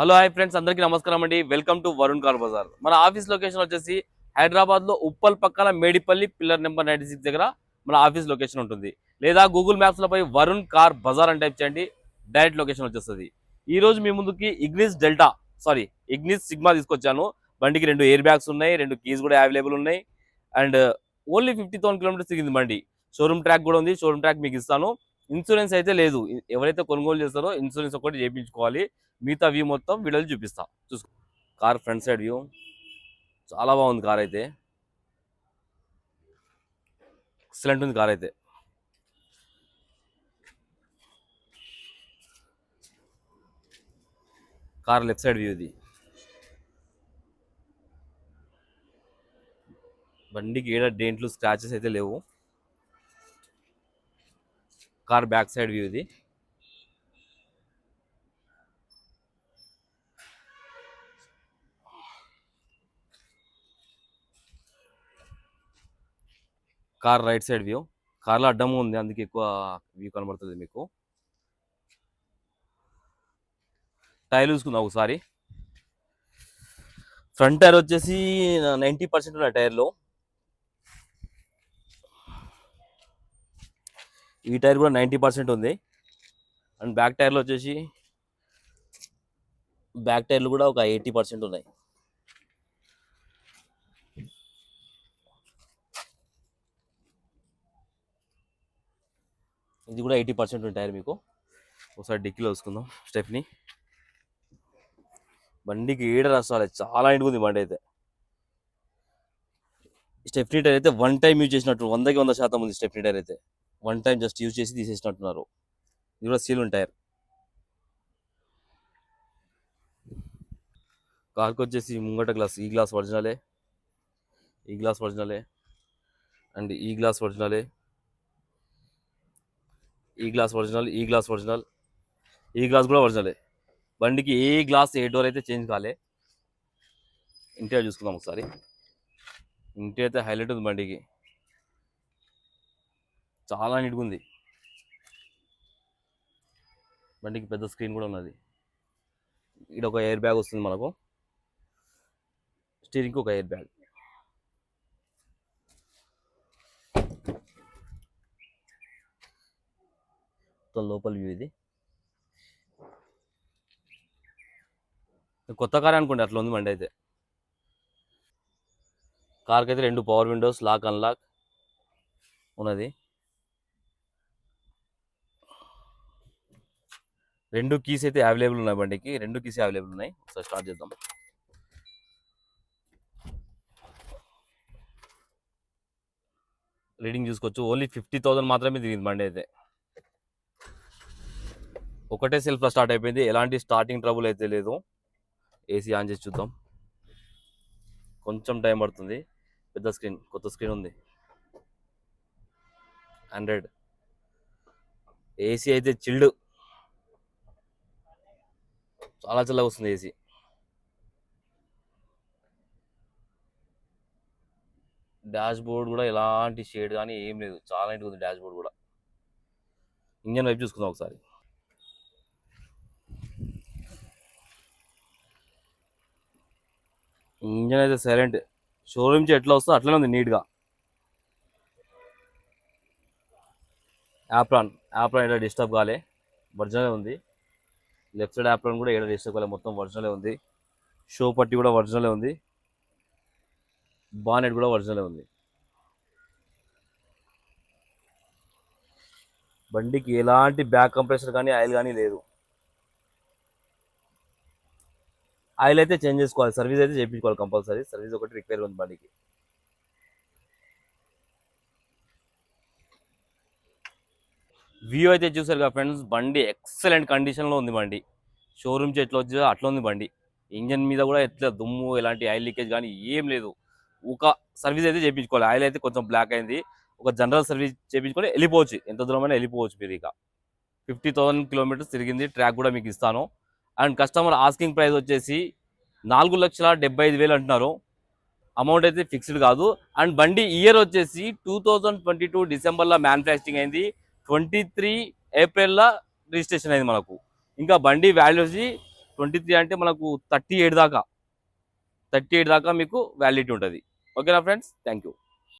Hello hi friends, అందరికీ నమస్కారం అండి. Welcome to Varun car Bazaar. మన ఆఫీస్ లొకేషన్ వచ్చేసి హైదరాబాద్ లో ఉప్పల్ పక్కన మేడిపల్లి పిల్లర్ నెంబర్ 96 దగ్గర మన ఆఫీస్ లొకేషన్ ఉంటుంది. లేదా గూగుల్ మ్యాప్స్ లపై వరుణ్ కార్ బజార్ అని టైప్ చేయండి, డైరెక్ట్ లొకేషన్ వచ్చేస్తుంది. ఈ రోజు మీ ముందుకి ఇగ్నిస్ సిగ్మా తీసుకొచ్చాను. బండికి 2 ఎయిర్ బ్యాగ్స్ ఉన్నాయి, 2 కీస్ కూడా అవైలబుల్ ఉన్నాయి. అండ్ ఓన్లీ 50,000 కిలోమీటర్స్ తిరిగింది బండి. షోరూమ్ ట్రాక్ కూడా ఉంది. షోరూమ్ ట్రాక్ మీకు ఇస్తాను. ఇన్సూరెన్స్ అయితే లేదు. ఎవరైతే కొనుగోలు చేస్తారో ఇన్సూరెన్స్ ఒకటి చేయించుకోవాలి. మిగతా వ్యూ మొత్తం వీడియోలు చూపిస్తా. చూసుకో. కార్ ఫ్రంట్ సైడ్ వ్యూ చాలా బాగుంది. కార్ అయితే ఎక్సలెంట్ ఉంది. కార్ అయితే కార్ లెఫ్ట్ సైడ్ వ్యూ ఇది. బండికి ఏడ డేంట్లు స్క్రాచెస్ అయితే లేవు. కార్ బ్యాక్ సైడ్ వ్యూ ఇది. Car right side view. కార్లో అడ్డం ఉంది, అందుకే ఎక్కువ వ్యూ కనబడుతుంది మీకు. టైర్ చూసుకుందాం ఒకసారి. ఫ్రంట్ టైర్ వచ్చేసి 90% ఉన్న టైర్లో. ఈ టైర్ కూడా 90% ఉంది. అండ్ బ్యాక్ టైర్లో వచ్చేసి బ్యాక్ టైర్లు కూడా ఒక 80% ఉన్నాయి. ఇది కూడా 80% ఉంది టైర్ మీకు. ఒకసారి డిక్కీలో చూసుకుందాం. స్టెప్ని బండికి ఏడ రాసాలి, చాలా ఇంటికి బండి అయితే. స్టెప్నీ టైర్ అయితే వన్ టైం యూజ్ చేసినట్టు 100కి 100% ఉంది. స్టెప్నీ టైర్ అయితే వన్ టైం జస్ట్ యూజ్ చేసి తీసేసినట్టున్నారు. ఇది కూడా సీల్ ఉంది టైర్. కార్కి వచ్చేసి ముంగట గ్లాస్, ఈ గ్లాస్ ఒరిజినలే, ఈ గ్లాస్ ఒరిజినలే, అండ్ ఈ గ్లాస్ ఒరిజినలే, ఈ గ్లాస్ ఒరిజినల్, ఈ గ్లాస్ ఒరిజినల్, ఈ గ్లాస్ కూడా ఒరిజినలే. బండికి ఏ గ్లాస్ ఏ డోర్ అయితే చేంజ్ కాలే. ఇంటీరియర్ చూసుకుందాం ఒకసారి. ఇంటీరియర్ అయితే హైలైట్ ఉంది. బండికి చాలా నీట్గా ఉంది. బండికి పెద్ద స్క్రీన్ కూడా ఉన్నది. ఇక్కడ ఒక ఎయిర్ బ్యాగ్ వస్తుంది మనకు. స్టీరింగ్కి ఒక ఎయిర్ బ్యాగ్. లోపల వ్యూ ఇది. కొత్త కార్ అనుకోండి, అట్లా ఉంది బండి అయితే. కార్కి అయితే 2 పవర్ విండోస్, లాక్ అన్లాక్ ఉన్నది. 2 కీస్ అయితే అవైలబుల్ ఉన్నాయి బండికి. 2 కీస్ అవైలబుల్ ఉన్నాయి. ఒకసారి స్టార్ట్ చేద్దాం. రీడింగ్ చూసుకోవచ్చు. ఓన్లీ 50,000 మాత్రమే తిరిగింది బండి అయితే. ఒకటే సెల్ఫ్లో స్టార్ట్ అయిపోయింది. ఎలాంటి స్టార్టింగ్ ట్రబుల్ అయితే లేదు. ఏసీ ఆన్ చేసి చూద్దాం. కొంచెం టైం పడుతుంది. పెద్ద స్క్రీన్, కొత్త స్క్రీన్ ఉంది. 100 ఏసీ అయితే చిల్డ్, చాలా చల్లగా వస్తుంది ఏసీ. డాష్ బోర్డ్ కూడా ఎలాంటి షేడ్ కానీ ఏం లేదు, చాలా నీట్గా ఉంది డాష్ బోర్డ్ కూడా. ఇంజన్ వైపు చూసుకుందాం ఒకసారి. ఇంజన్ అయితే సైలెంట్. షోరూమ్ నుంచి ఎట్లా వస్తుందో అట్లనే ఉంది నీట్గా. యాప్రాన్ ఏదో డిస్టర్బ్ కాలే, ఒరిజినలే ఉంది. లెఫ్ట్ సైడ్ యాప్రాన్ కూడా ఏదో డిస్టర్బ్ కాలే, మొత్తం ఒరిజినలే ఉంది. షో పట్టి కూడా ఒరిజినలే ఉంది. బానెట్ కూడా ఒరిజినలే ఉంది. బండికి ఎలాంటి బ్యాక్ కంప్రెసర్ కానీ ఆయిల్ కానీ లేదు. ఆయిల్ అయితే చేంజ్ చేసుకోవాలి, సర్వీస్ అయితే చేయించుకోవాలి కంపల్సరీ. సర్వీస్ ఒకటి రిపేర్ ఉంది బండికి. వ్యూ అయితే చూసారు కదా ఫ్రెండ్స్, బండి ఎక్సలెంట్ కండిషన్లో ఉంది. బండి షోరూమ్ ఎట్లా వచ్చిందో అట్లా ఉంది బండి. ఇంజన్ మీద కూడా ఎట్లా దుమ్ము, ఎలాంటి ఆయిల్ లీకేజ్ కానీ ఏం లేదు. ఒక సర్వీస్ అయితే చేయించుకోవాలి. ఆయిల్ అయితే కొంచెం బ్లాక్ అయింది. ఒక జనరల్ సర్వీస్ చేయించుకొని వెళ్ళిపోవచ్చు, ఎంత దూరమైనా వెళ్ళిపోవచ్చు మీరు. ఇక 50,000 కిలోమీటర్స్ తిరిగింది. ట్రాక్ కూడా మీకు ఇస్తాను. అండ్ కస్టమర్ ఆస్కింగ్ ప్రైస్ వచ్చేసి 4,75,000 అంటున్నారు. అమౌంట్ అయితే ఫిక్స్డ్ కాదు. అండ్ బండి ఇయర్ వచ్చేసి 2022 డిసెంబర్లో మ్యానుఫ్యాక్చరింగ్ అయింది. 23 ఏప్రిల్లో రిజిస్ట్రేషన్ అయింది మనకు. ఇంకా బండి వాల్యూ వచ్చి 23 అంటే మనకు 38 దాకా మీకు వ్యాలిడిటీ ఉంటుంది. ఓకేనా ఫ్రెండ్స్, థ్యాంక్ యూ.